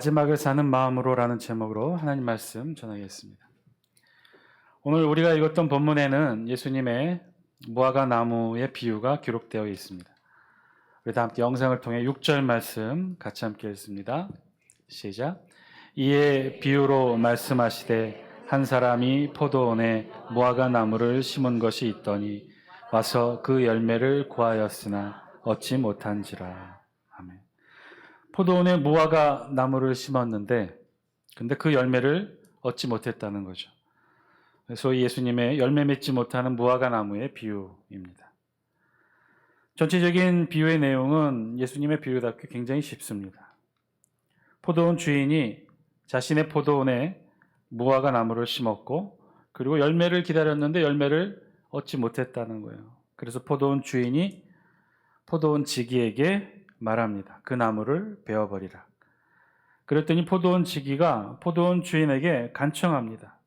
마지막을 사는 마음으로라는 제목으로 하나님 말씀 전하겠습니다. 오늘 우리가 읽었던 본문에는 예수님의 무화과 나무의 비유가 기록되어 있습니다. 우리 다 함께 영상을 통해 6절 말씀 같이 함께 읽습니다. 시작. 이에 비유로 말씀하시되 한 사람이 포도원에 무화과 나무를 심은 것이 있더니 와서 그 열매를 구하였으나 얻지 못한지라. 아멘. 포도원에 무화과 나무를 심었는데 근데 그 열매를 얻지 못했다는 거죠. 소위 예수님의 열매 맺지 못하는 무화과 나무의 비유입니다. 전체적인 비유의 내용은 예수님의 비유답게 굉장히 쉽습니다. 포도원 주인이 자신의 포도원에 무화과 나무를 심었고 그리고 열매를 기다렸는데 열매를 얻지 못했다는 거예요. 그래서 포도원 주인이 포도원 지기에게 말합니다. 그 나무를 베어버리라. 그랬더니 포도원 지기가 포도원 주인에게 간청합니다.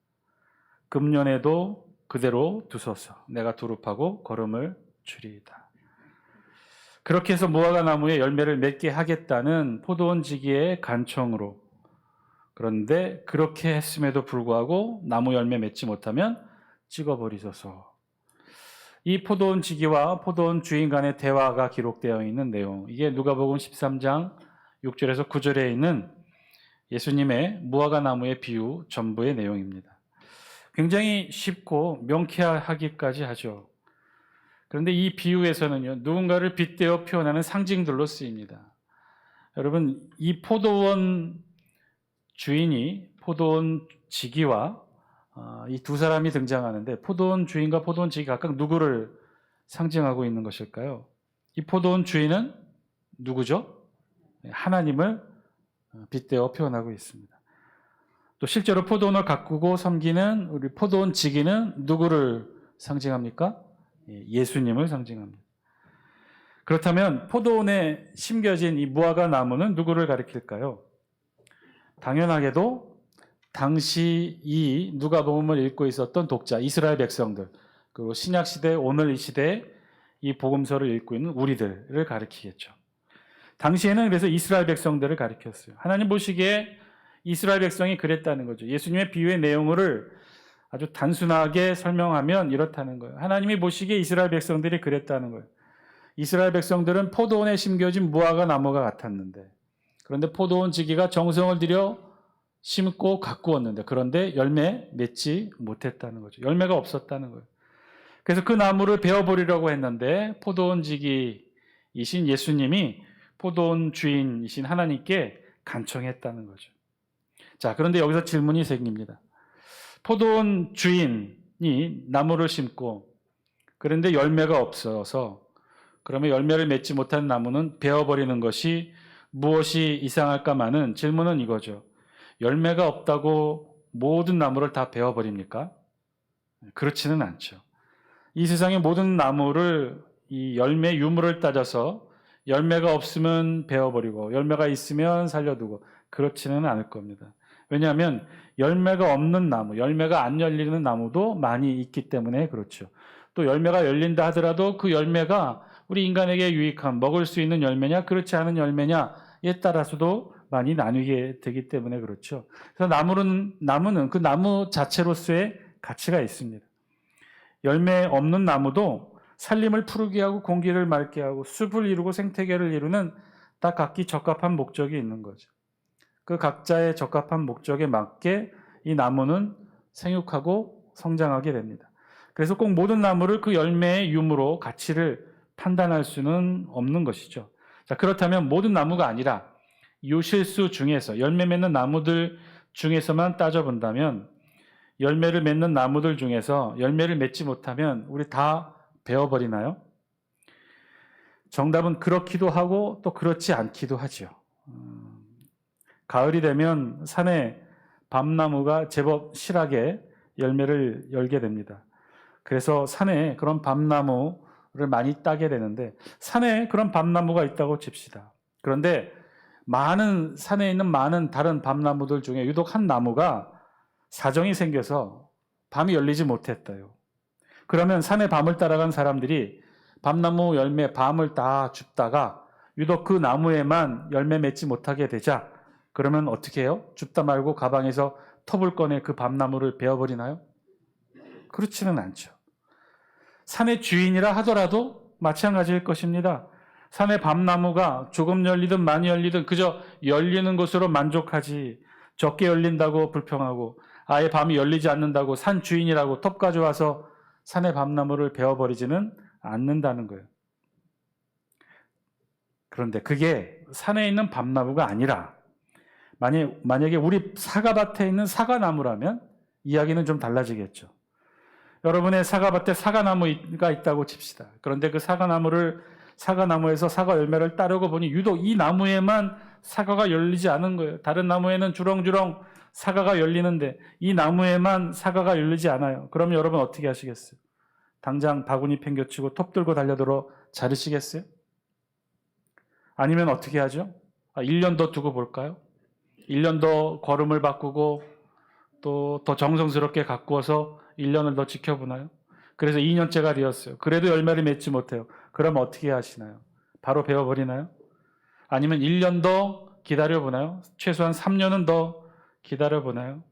금년에도 그대로 두소서. 내가 두릅하고 거름을 주리이다. 그렇게 해서 무화과 나무에 열매를 맺게 하겠다는 포도원 지기의 간청으로, 그런데 그렇게 했음에도 불구하고 나무 열매 맺지 못하면 찍어버리소서. 이 포도원 지기와 포도원 주인 간의 대화가 기록되어 있는 내용, 이게 누가복음 13장 6절에서 9절에 있는 예수님의 무화과 나무의 비유 전부의 내용입니다. 굉장히 쉽고 명쾌하기까지 하죠. 그런데 이 비유에서는요, 누군가를 빗대어 표현하는 상징들로 쓰입니다. 여러분, 이 포도원 주인이 포도원 지기와 이 두 사람이 등장하는데 포도원 주인과 포도원 지기가 각각 누구를 상징하고 있는 것일까요? 이 포도원 주인은 누구죠? 하나님을 빗대어 표현하고 있습니다. 또 실제로 포도원을 가꾸고 섬기는 우리 포도원 지기는 누구를 상징합니까? 예수님을 상징합니다. 그렇다면 포도원에 심겨진 이 무화과 나무는 누구를 가리킬까요? 당연하게도 당시 이 누가복음을 읽고 있었던 독자, 이스라엘 백성들, 그리고 신약시대, 오늘 이 시대에 이 복음서를 읽고 있는 우리들을 가리키겠죠. 당시에는 그래서 이스라엘 백성들을 가리켰어요. 하나님 보시기에 이스라엘 백성이 그랬다는 거죠. 예수님의 비유의 내용을 아주 단순하게 설명하면 이렇다는 거예요. 하나님이 보시기에 이스라엘 백성들이 그랬다는 거예요. 이스라엘 백성들은 포도원에 심겨진 무화과 나무가 같았는데, 그런데 포도원 지기가 정성을 들여 심고 가꾸었는데 그런데 열매 맺지 못했다는 거죠. 열매가 없었다는 거예요. 그래서 그 나무를 베어버리려고 했는데 포도원 지기이신 예수님이 포도원 주인이신 하나님께 간청했다는 거죠. 자, 그런데 여기서 질문이 생깁니다. 포도원 주인이 나무를 심고 그런데 열매가 없어서 그러면 열매를 맺지 못한 나무는 베어버리는 것이 무엇이 이상할까마는 질문은 이거죠. 열매가 없다고 모든 나무를 다 베어버립니까? 그렇지는 않죠. 이 세상의 모든 나무를 이 열매 유무를 따져서 열매가 없으면 베어버리고 열매가 있으면 살려두고 그렇지는 않을 겁니다. 왜냐하면 열매가 없는 나무, 열매가 안 열리는 나무도 많이 있기 때문에 그렇죠. 또 열매가 열린다 하더라도 그 열매가 우리 인간에게 유익한 먹을 수 있는 열매냐 그렇지 않은 열매냐에 따라서도 많이 나뉘게 되기 때문에 그렇죠. 그래서 나무는 그 나무 자체로서의 가치가 있습니다. 열매 없는 나무도 살림을 푸르게 하고 공기를 맑게 하고 숲을 이루고 생태계를 이루는 다 각기 적합한 목적이 있는 거죠. 그 각자의 적합한 목적에 맞게 이 나무는 생육하고 성장하게 됩니다. 그래서 꼭 모든 나무를 그 열매의 유무로 가치를 판단할 수는 없는 것이죠. 자, 그렇다면 모든 나무가 아니라 요실수 중에서 열매 맺는 나무들 중에서만 따져본다면 열매를 맺는 나무들 중에서 열매를 맺지 못하면 우리 다 베어버리나요? 정답은 그렇기도 하고 또 그렇지 않기도 하죠. 가을이 되면 산에 밤나무가 제법 실하게 열매를 열게 됩니다. 그래서 산에 그런 밤나무를 많이 따게 되는데 산에 그런 밤나무가 있다고 칩시다. 그런데 산에 있는 많은 다른 밤나무들 중에 유독 한 나무가 사정이 생겨서 밤이 열리지 못했대요. 그러면 산에 밤을 따라간 사람들이 밤나무 열매 밤을 다 줍다가 유독 그 나무에만 열매 맺지 못하게 되자 그러면 어떻게 해요? 줍다 말고 가방에서 톱을 꺼내 그 밤나무를 베어버리나요? 그렇지는 않죠. 산의 주인이라 하더라도 마찬가지일 것입니다. 산의 밤나무가 조금 열리든 많이 열리든 그저 열리는 것으로 만족하지, 적게 열린다고 불평하고 아예 밤이 열리지 않는다고 산 주인이라고 톱 가져와서 산의 밤나무를 베어버리지는 않는다는 거예요. 그런데 그게 산에 있는 밤나무가 아니라 만약에 우리 사과밭에 있는 사과나무라면 이야기는 좀 달라지겠죠. 여러분의 사과밭에 사과나무가 있다고 칩시다. 그런데 그 사과나무에서 사과 열매를 따려고 보니 유독 이 나무에만 사과가 열리지 않은 거예요. 다른 나무에는 주렁주렁 사과가 열리는데 이 나무에만 사과가 열리지 않아요. 그러면 여러분 어떻게 하시겠어요? 당장 바구니 팽겨치고 톱 들고 달려들어 자르시겠어요? 아니면 어떻게 하죠? 1년 더 두고 볼까요? 1년 더 걸음을 바꾸고 또 더 정성스럽게 가꾸어서 1년을 더 지켜보나요? 그래서 2년째가 되었어요. 그래도 열매를 맺지 못해요. 그럼 어떻게 하시나요? 바로 베어버리나요? 아니면 1년 더 기다려보나요? 최소한 3년은 더 기다려보나요?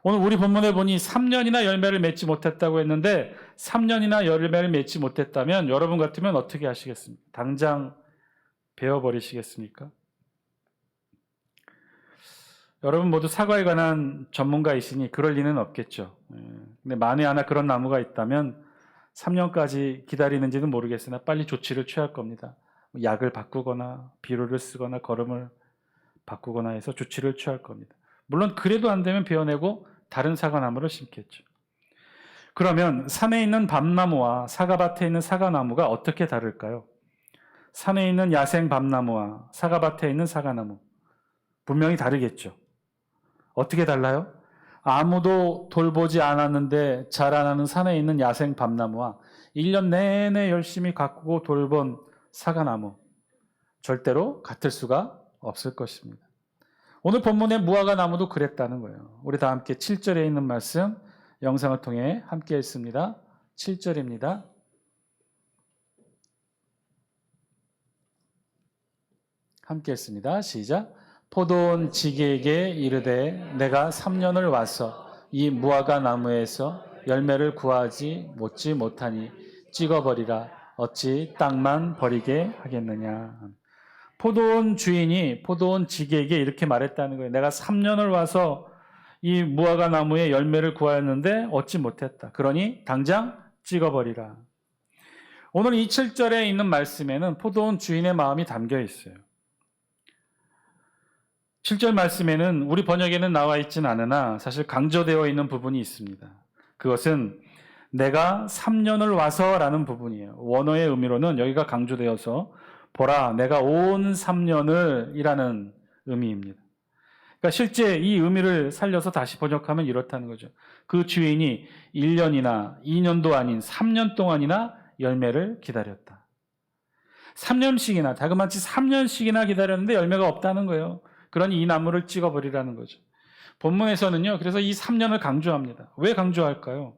오늘 우리 본문에 보니 3년이나 열매를 맺지 못했다고 했는데 3년이나 열매를 맺지 못했다면 여러분 같으면 어떻게 하시겠습니까? 당장 베어버리시겠습니까? 여러분 모두 사과에 관한 전문가이시니 그럴 리는 없겠죠. 근데 만에 하나 그런 나무가 있다면 3년까지 기다리는지는 모르겠으나 빨리 조치를 취할 겁니다. 약을 바꾸거나 비료를 쓰거나 거름을 바꾸거나 해서 조치를 취할 겁니다. 물론 그래도 안 되면 베어내고 다른 사과나무를 심겠죠. 그러면 산에 있는 밤나무와 사과밭에 있는 사과나무가 어떻게 다를까요? 산에 있는 야생 밤나무와 사과밭에 있는 사과나무 분명히 다르겠죠. 어떻게 달라요? 아무도 돌보지 않았는데 자라나는 산에 있는 야생 밤나무와 1년 내내 열심히 가꾸고 돌본 사과나무 절대로 같을 수가 없을 것입니다. 오늘 본문의 무화과 나무도 그랬다는 거예요. 우리 다 함께 7절에 있는 말씀 영상을 통해 함께 읽습니다. 7절입니다. 함께 읽습니다. 시작. 포도원 지게에게 이르되 내가 3년을 와서 이 무화과 나무에서 열매를 구하지 못하니 찍어버리라. 어찌 땅만 버리게 하겠느냐. 포도원 주인이 포도원 지게에게 이렇게 말했다는 거예요. 내가 3년을 와서 이 무화과 나무에 열매를 구하였는데 얻지 못했다. 그러니 당장 찍어버리라. 오늘 이 7절에 있는 말씀에는 포도원 주인의 마음이 담겨 있어요. 7절 말씀에는 우리 번역에는 나와 있진 않으나 사실 강조되어 있는 부분이 있습니다. 그것은 내가 3년을 와서라는 부분이에요. 원어의 의미로는 여기가 강조되어서 보라 내가 온 3년을 이라는 의미입니다. 그러니까 실제 이 의미를 살려서 다시 번역하면 이렇다는 거죠. 그 주인이 1년이나 2년도 아닌 3년 동안이나 열매를 기다렸다. 3년씩이나 다그마치 3년씩이나 기다렸는데 열매가 없다는 거예요. 그러니 이 나무를 찍어버리라는 거죠. 본문에서는요. 그래서 이 3년을 강조합니다. 왜 강조할까요?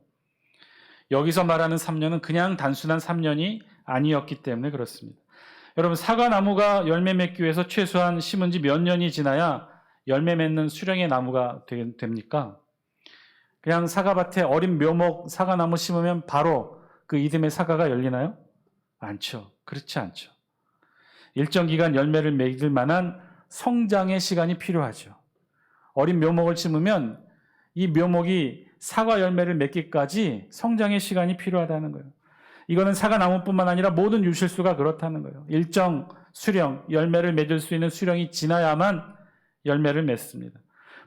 여기서 말하는 3년은 그냥 단순한 3년이 아니었기 때문에 그렇습니다. 여러분 사과나무가 열매 맺기 위해서 최소한 심은 지 몇 년이 지나야 열매 맺는 수령의 나무가 됩니까? 그냥 사과밭에 어린 묘목 사과나무 심으면 바로 그 이듬해 사과가 열리나요? 않죠. 그렇지 않죠. 일정 기간 열매를 맺을 만한 성장의 시간이 필요하죠. 어린 묘목을 심으면 이 묘목이 사과 열매를 맺기까지 성장의 시간이 필요하다는 거예요. 이거는 사과나무뿐만 아니라 모든 유실수가 그렇다는 거예요. 일정 수령, 열매를 맺을 수 있는 수령이 지나야만 열매를 맺습니다.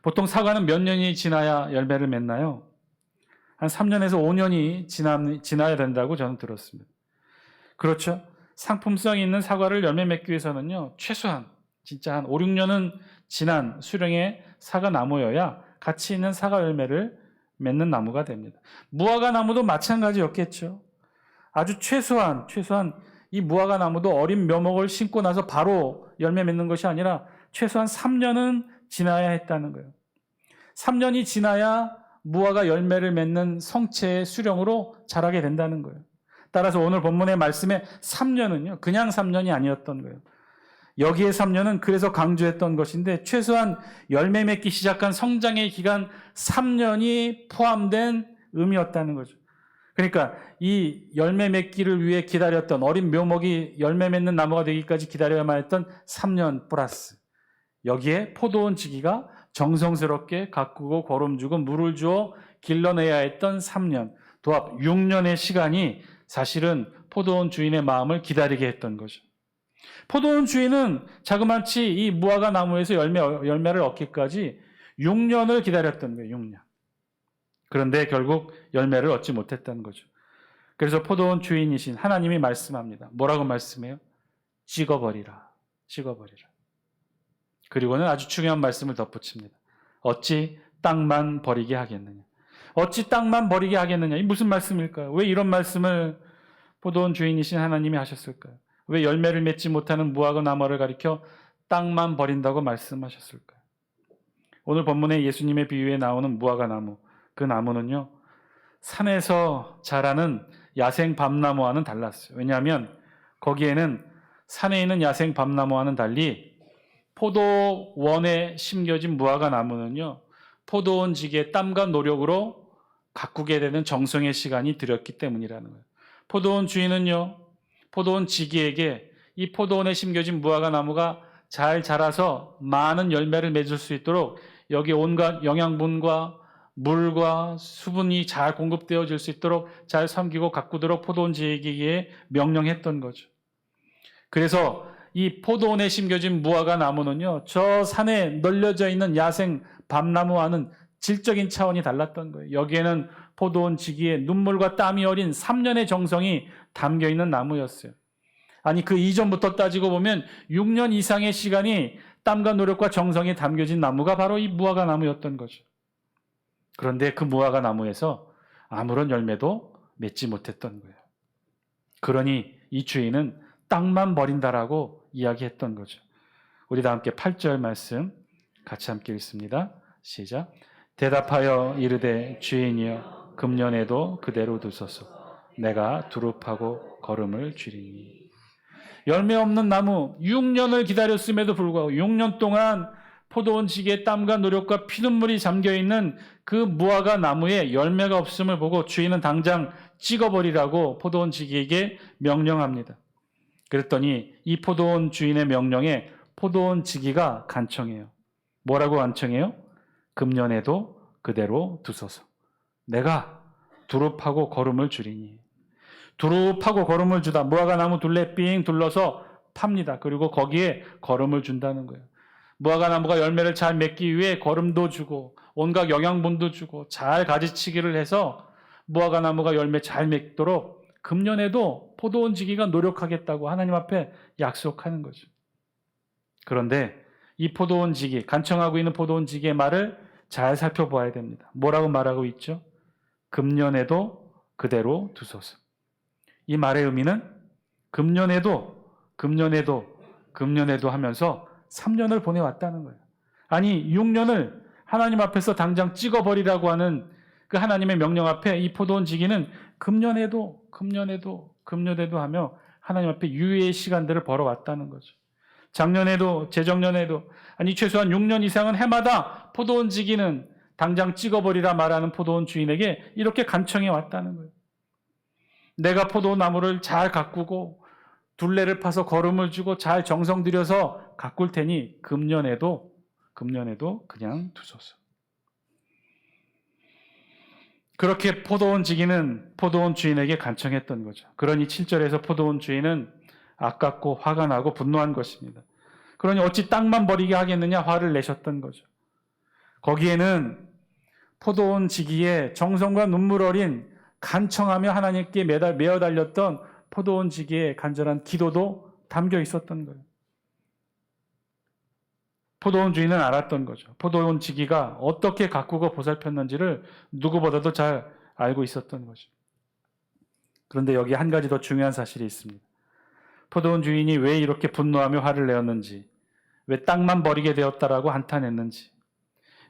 보통 사과는 몇 년이 지나야 열매를 맺나요? 한 3년에서 5년이 지나야 된다고 저는 들었습니다. 그렇죠? 상품성 있는 사과를 열매 맺기 위해서는요, 최소한 진짜 한 5, 6년은 지난 수령의 사과나무여야 가치 있는 사과 열매를 맺는 나무가 됩니다. 무화과 나무도 마찬가지였겠죠. 아주 최소한 이 무화과 나무도 어린 묘목을 심고 나서 바로 열매 맺는 것이 아니라 최소한 3년은 지나야 했다는 거예요. 3년이 지나야 무화과 열매를 맺는 성체의 수령으로 자라게 된다는 거예요. 따라서 오늘 본문의 말씀에 3년은요, 그냥 3년이 아니었던 거예요. 여기에 3년은 그래서 강조했던 것인데 최소한 열매 맺기 시작한 성장의 기간 3년이 포함된 의미였다는 거죠. 그러니까 이 열매 맺기를 위해 기다렸던 어린 묘목이 열매 맺는 나무가 되기까지 기다려야만 했던 3년 플러스 여기에 포도원 지기가 정성스럽게 가꾸고 거름주고 물을 주어 길러내야 했던 3년, 도합 6년의 시간이 사실은 포도원 주인의 마음을 기다리게 했던 거죠. 포도원 주인은 자그마치 이 무화과 나무에서 열매를 얻기까지 6년을 기다렸던 거예요. 6년. 그런데 결국 열매를 얻지 못했다는 거죠. 그래서 포도원 주인이신 하나님이 말씀합니다. 뭐라고 말씀해요? 찍어버리라. 찍어버리라. 그리고는 아주 중요한 말씀을 덧붙입니다. 어찌 땅만 버리게 하겠느냐. 어찌 땅만 버리게 하겠느냐. 이 무슨 말씀일까요? 왜 이런 말씀을 포도원 주인이신 하나님이 하셨을까요? 왜 열매를 맺지 못하는 무화과 나무를 가리켜 땅만 버린다고 말씀하셨을까요? 오늘 본문에 예수님의 비유에 나오는 무화과 나무, 그 나무는요, 산에서 자라는 야생 밤나무와는 달랐어요. 왜냐하면 거기에는 산에 있는 야생 밤나무와는 달리 포도원에 심겨진 무화과 나무는요, 포도원 지기의 땀과 노력으로 가꾸게 되는 정성의 시간이 들였기 때문이라는 거예요. 포도원 주인은요, 포도원 지기에게 이 포도원에 심겨진 무화과 나무가 잘 자라서 많은 열매를 맺을 수 있도록 여기 온갖 영양분과 물과 수분이 잘 공급되어질 수 있도록 잘 섬기고 가꾸도록 포도원 지기에게 명령했던 거죠. 그래서 이 포도원에 심겨진 무화과 나무는요, 저 산에 널려져 있는 야생 밤나무와는 질적인 차원이 달랐던 거예요. 여기에는 포도원 지기의 눈물과 땀이 어린 3년의 정성이 담겨 있는 나무였어요. 아니, 그 이전부터 따지고 보면 6년 이상의 시간이 땀과 노력과 정성이 담겨진 나무가 바로 이 무화과 나무였던 거죠. 그런데 그 무화과 나무에서 아무런 열매도 맺지 못했던 거예요. 그러니 이 주인은 땅만 버린다라고 이야기했던 거죠. 우리 다 함께 8절 말씀 같이 함께 읽습니다. 시작. 대답하여 이르되 주인이여 금년에도 그대로 두소서. 내가 두릅하고 거름을 줄이니. 열매 없는 나무 6년을 기다렸음에도 불구하고 6년 동안 포도원 지기의 땀과 노력과 피눈물이 잠겨있는 그 무화과 나무에 열매가 없음을 보고 주인은 당장 찍어버리라고 포도원 지기에게 명령합니다. 그랬더니 이 포도원 주인의 명령에 포도원 지기가 간청해요. 뭐라고 간청해요? 금년에도 그대로 두소서. 내가 두릅하고 거름을 줄이니. 두릅하고 거름을 주다. 무화과 나무 둘레 삥 둘러서 팝니다. 그리고 거기에 거름을 준다는 거예요. 무화과 나무가 열매를 잘 맺기 위해 거름도 주고 온갖 영양분도 주고 잘 가지치기를 해서 무화과 나무가 열매 잘 맺도록 금년에도 포도원 지기가 노력하겠다고 하나님 앞에 약속하는 거죠. 그런데 이 포도원 지기, 간청하고 있는 포도원 지기의 말을 잘 살펴보아야 됩니다. 뭐라고 말하고 있죠? 금년에도 그대로 두소서. 이 말의 의미는 금년에도 하면서 3년을 보내왔다는 거예요. 아니 6년을 하나님 앞에서 당장 찍어버리라고 하는 그 하나님의 명령 앞에 이 포도원 지기는 금년에도 하며 하나님 앞에 유예의 시간들을 벌어왔다는 거죠. 작년에도 재작년에도 아니 최소한 6년 이상은 해마다 포도원 지기는 당장 찍어버리라 말하는 포도원 주인에게 이렇게 간청해 왔다는 거예요. 내가 포도나무를 잘 가꾸고 둘레를 파서 거름을 주고 잘 정성 들여서 가꿀 테니 금년에도 그냥 두소서. 그렇게 포도원 지기는 포도원 주인에게 간청했던 거죠. 그러니 7절에서 포도원 주인은 아깝고 화가 나고 분노한 것입니다. 그러니 어찌 땅만 버리게 하겠느냐 화를 내셨던 거죠. 거기에는 포도원 지기의 정성과 눈물 어린 간청하며 하나님께 매어 달렸던 포도원 지기의 간절한 기도도 담겨 있었던 거예요. 포도원 주인은 알았던 거죠. 포도원 지기가 어떻게 가꾸고 보살폈는지를 누구보다도 잘 알고 있었던 거죠. 그런데 여기 한 가지 더 중요한 사실이 있습니다. 포도원 주인이 왜 이렇게 분노하며 화를 내었는지, 왜 땅만 버리게 되었다라고 한탄했는지.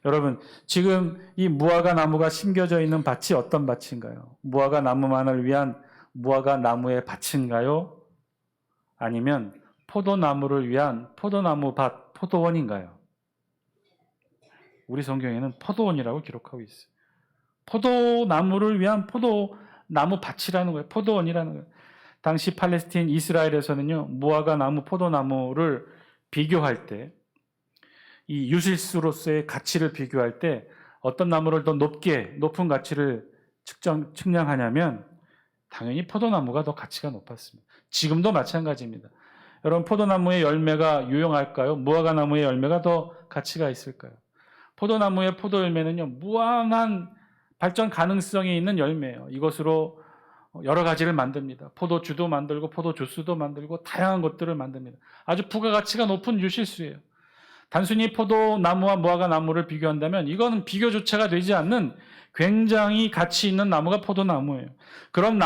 여러분, 지금 이 무화과 나무가 심겨져 있는 밭이 어떤 밭인가요? 무화과 나무만을 위한 무화과 나무의 밭인가요? 아니면 포도나무를 위한 포도나무 밭, 포도원인가요? 우리 성경에는 포도원이라고 기록하고 있어요. 포도나무를 위한 포도나무 밭이라는 거예요. 포도원이라는 거예요. 당시 팔레스틴 이스라엘에서는요, 무화과 나무, 포도나무를 비교할 때, 이 유실수로서의 가치를 비교할 때 어떤 나무를 더 높은 가치를 측량하냐면 당연히 포도나무가 더 가치가 높았습니다. 지금도 마찬가지입니다. 여러분, 포도나무의 열매가 유용할까요? 무화과 나무의 열매가 더 가치가 있을까요? 포도나무의 포도 열매는요, 무한한 발전 가능성이 있는 열매예요. 이것으로 여러 가지를 만듭니다. 포도주도 만들고 포도주스도 만들고 다양한 것들을 만듭니다. 아주 부가가치가 높은 유실수예요. 단순히 포도나무와 무화과 나무를 비교한다면 이거는 비교조차가 되지 않는 굉장히 가치 있는 나무가 포도나무예요. 그런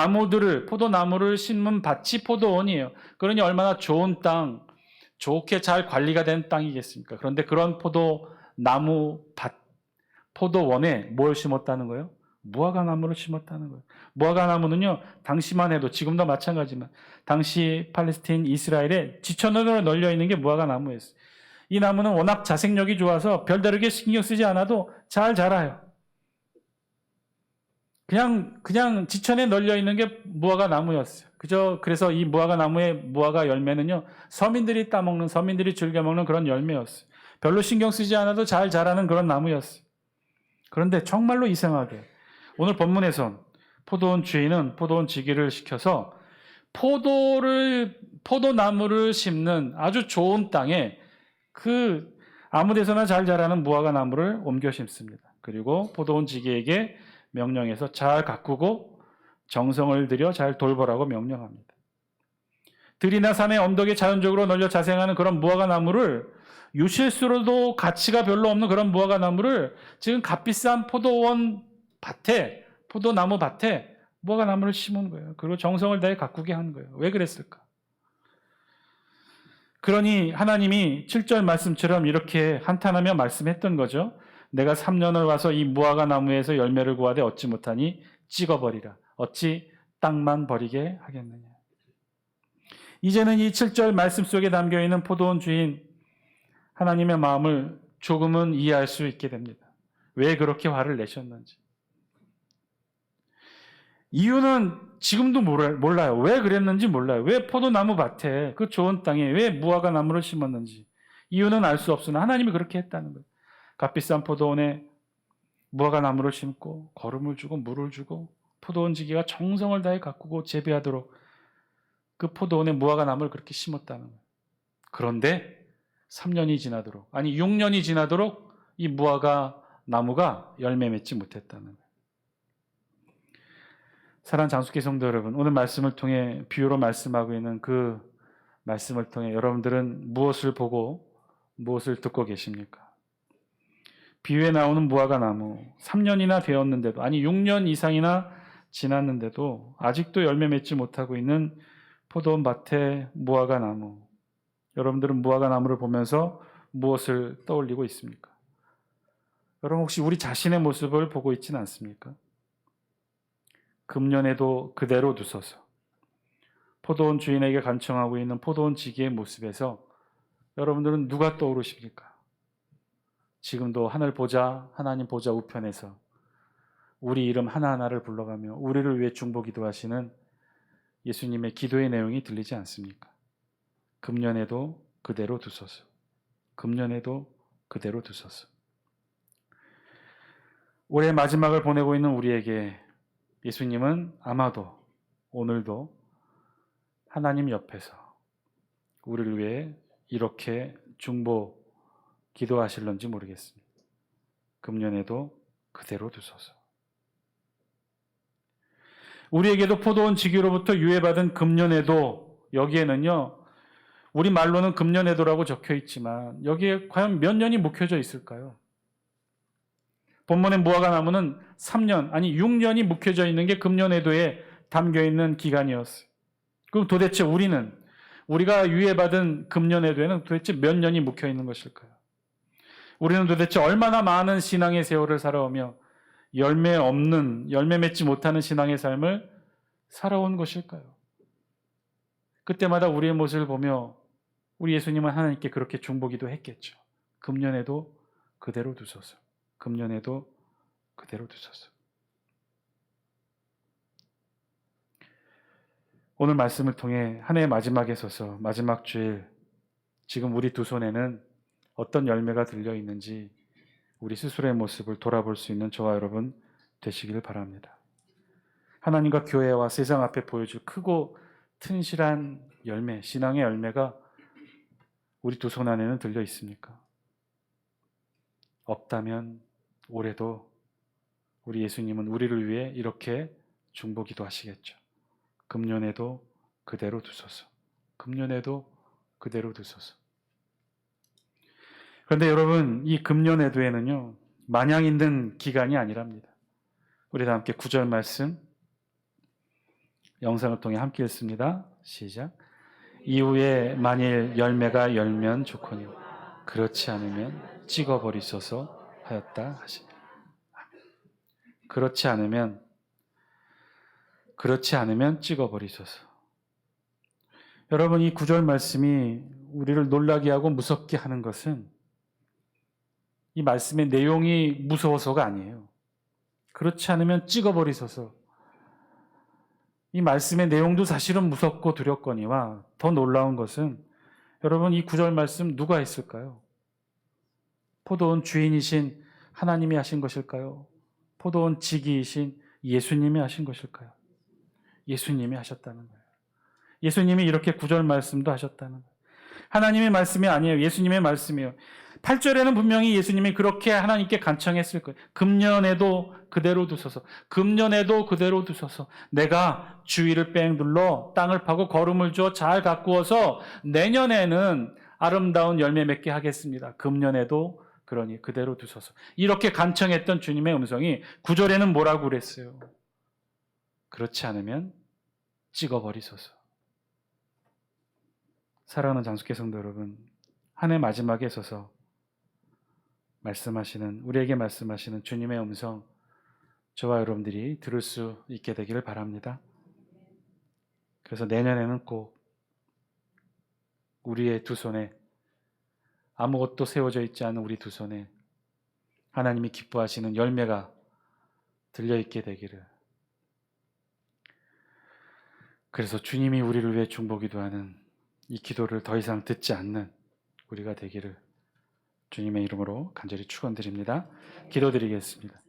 포도나무를 심은 밭이 포도원이에요. 그러니 얼마나 좋은 땅, 좋게 잘 관리가 된 땅이겠습니까? 그런데 그런 포도나무 밭, 포도원에 뭘 심었다는 거예요? 무화과 나무를 심었다는 거예요. 무화과 나무는요, 당시만 해도, 지금도 마찬가지지만, 당시 팔레스틴 이스라엘에 지천으로 널려 있는 게 무화과 나무였어요. 이 나무는 워낙 자생력이 좋아서 별다르게 신경 쓰지 않아도 잘 자라요. 그냥 지천에 널려 있는 게 무화과 나무였어요. 그래서 이 무화과 나무의 무화과 열매는요, 서민들이 따먹는, 서민들이 즐겨 먹는 그런 열매였어요. 별로 신경 쓰지 않아도 잘 자라는 그런 나무였어요. 그런데 정말로 이상하게 오늘 본문에선 포도원 주인은 포도원 지기를 시켜서 포도나무를 심는 아주 좋은 땅에 아무 데서나 잘 자라는 무화과 나무를 옮겨 심습니다. 그리고 포도원 지기에게 명령해서 잘 가꾸고 정성을 들여 잘 돌보라고 명령합니다. 들이나 산의 언덕에 자연적으로 널려 자생하는 그런 무화과 나무를, 유실수로도 가치가 별로 없는 그런 무화과 나무를 지금 값비싼 포도나무 밭에 무화과 나무를 심은 거예요. 그리고 정성을 다해 가꾸게 한 거예요. 왜 그랬을까? 그러니 하나님이 7절 말씀처럼 이렇게 한탄하며 말씀했던 거죠. 내가 3년을 와서 이 무화과 나무에서 열매를 구하되 얻지 못하니 찍어버리라. 어찌 땅만 버리게 하겠느냐. 이제는 이 7절 말씀 속에 담겨있는 포도원 주인 하나님의 마음을 조금은 이해할 수 있게 됩니다. 왜 그렇게 화를 내셨는지. 이유는 지금도 몰라요. 왜 그랬는지 몰라요. 왜 포도나무 밭에, 그 좋은 땅에 왜 무화과 나무를 심었는지 이유는 알 수 없으나 하나님이 그렇게 했다는 거예요. 값비싼 포도원에 무화과 나무를 심고 거름을 주고 물을 주고 포도원 지기가 정성을 다해 가꾸고 재배하도록 그 포도원에 무화과 나무를 그렇게 심었다는 거예요. 그런데 3년이 지나도록, 아니 6년이 지나도록 이 무화과 나무가 열매 맺지 못했다는 거예요. 사랑하는 장숙기 성도 여러분, 오늘 말씀을 통해 비유로 말씀하고 있는 그 말씀을 통해 여러분들은 무엇을 보고 무엇을 듣고 계십니까? 비유에 나오는 무화과 나무, 3년이나 되었는데도, 아니 6년 이상이나 지났는데도 아직도 열매 맺지 못하고 있는 포도원 밭의 무화과 나무. 여러분들은 무화과 나무를 보면서 무엇을 떠올리고 있습니까? 여러분 혹시 우리 자신의 모습을 보고 있지는 않습니까? 금년에도 그대로 두소서. 포도원 주인에게 간청하고 있는 포도원 지기의 모습에서 여러분들은 누가 떠오르십니까? 지금도 하나님 보좌 우편에서 우리 이름 하나하나를 불러가며 우리를 위해 중보 기도하시는 예수님의 기도의 내용이 들리지 않습니까? 금년에도 그대로 두소서. 금년에도 그대로 두소서. 올해 마지막을 보내고 있는 우리에게 예수님은 아마도 오늘도 하나님 옆에서 우리를 위해 이렇게 중보 기도하실런지 모르겠습니다. 금년에도 그대로 두소서. 우리에게도 포도원 지기로부터 유예받은 금년에도, 여기에는요 우리 말로는 금년에도라고 적혀 있지만 여기에 과연 몇 년이 묵혀져 있을까요? 본문의 무화과 나무는 3년, 아니 6년이 묵혀져 있는 게 금년에도에 담겨있는 기간이었어요. 그럼 도대체 우리가 유예받은 금년에도에는 도대체 몇 년이 묵혀있는 것일까요? 우리는 도대체 얼마나 많은 신앙의 세월을 살아오며 열매 맺지 못하는 신앙의 삶을 살아온 것일까요? 그때마다 우리의 모습을 보며 우리 예수님은 하나님께 그렇게 중보기도 했겠죠. 금년에도 그대로 두소서. 금년에도 그대로 두소서. 오늘 말씀을 통해 한 해의 마지막에 서서 마지막 주일 지금 우리 두 손에는 어떤 열매가 들려 있는지 우리 스스로의 모습을 돌아볼 수 있는 저와 여러분 되시기를 바랍니다. 하나님과 교회와 세상 앞에 보여줄 크고 튼실한 열매, 신앙의 열매가 우리 두 손 안에는 들려 있습니까? 없다면 올해도 우리 예수님은 우리를 위해 이렇게 중보기도 하시겠죠. 금년에도 그대로 두소서. 금년에도 그대로 두소서. 그런데 여러분, 이 금년에도에는요, 마냥 있는 기간이 아니랍니다. 우리 다 함께 9절 말씀 영상을 통해 함께 읽습니다. 시작. 이후에 만일 열매가 열면 좋거니 그렇지 않으면 찍어버리소서 하였다 하시니. 그렇지 않으면 찍어버리소서. 여러분, 이 9절 말씀이 우리를 놀라게 하고 무섭게 하는 것은 이 말씀의 내용이 무서워서가 아니에요. 그렇지 않으면 찍어버리소서. 이 말씀의 내용도 사실은 무섭고 두렵거니와 더 놀라운 것은 여러분, 이 9절 말씀 누가 했을까요? 포도원 주인이신 하나님이 하신 것일까요? 포도원 지기이신 예수님이 하신 것일까요? 예수님이 하셨다는 거예요. 예수님이 이렇게 9절 말씀도 하셨다는 거예요. 하나님의 말씀이 아니에요. 예수님의 말씀이에요. 8절에는 분명히 예수님이 그렇게 하나님께 간청했을 거예요. 금년에도 그대로 두소서. 금년에도 그대로 두소서. 내가 주위를 뺑 둘러 땅을 파고 거름을 주어 잘 가꾸어서 내년에는 아름다운 열매 맺게 하겠습니다. 금년에도 그러니 그대로 두소서. 이렇게 간청했던 주님의 음성이 9절에는 뭐라고 그랬어요? 그렇지 않으면 찍어버리소서. 사랑하는 장수교 성도 여러분, 한 해 마지막에 서서 우리에게 말씀하시는 주님의 음성, 저와 여러분들이 들을 수 있게 되기를 바랍니다. 그래서 내년에는 꼭 우리의 두 손에, 아무것도 세워져 있지 않은 우리 두 손에 하나님이 기뻐하시는 열매가 들려있게 되기를, 그래서 주님이 우리를 위해 중보기도 하는 이 기도를 더 이상 듣지 않는 우리가 되기를 주님의 이름으로 간절히 축원드립니다. 기도드리겠습니다.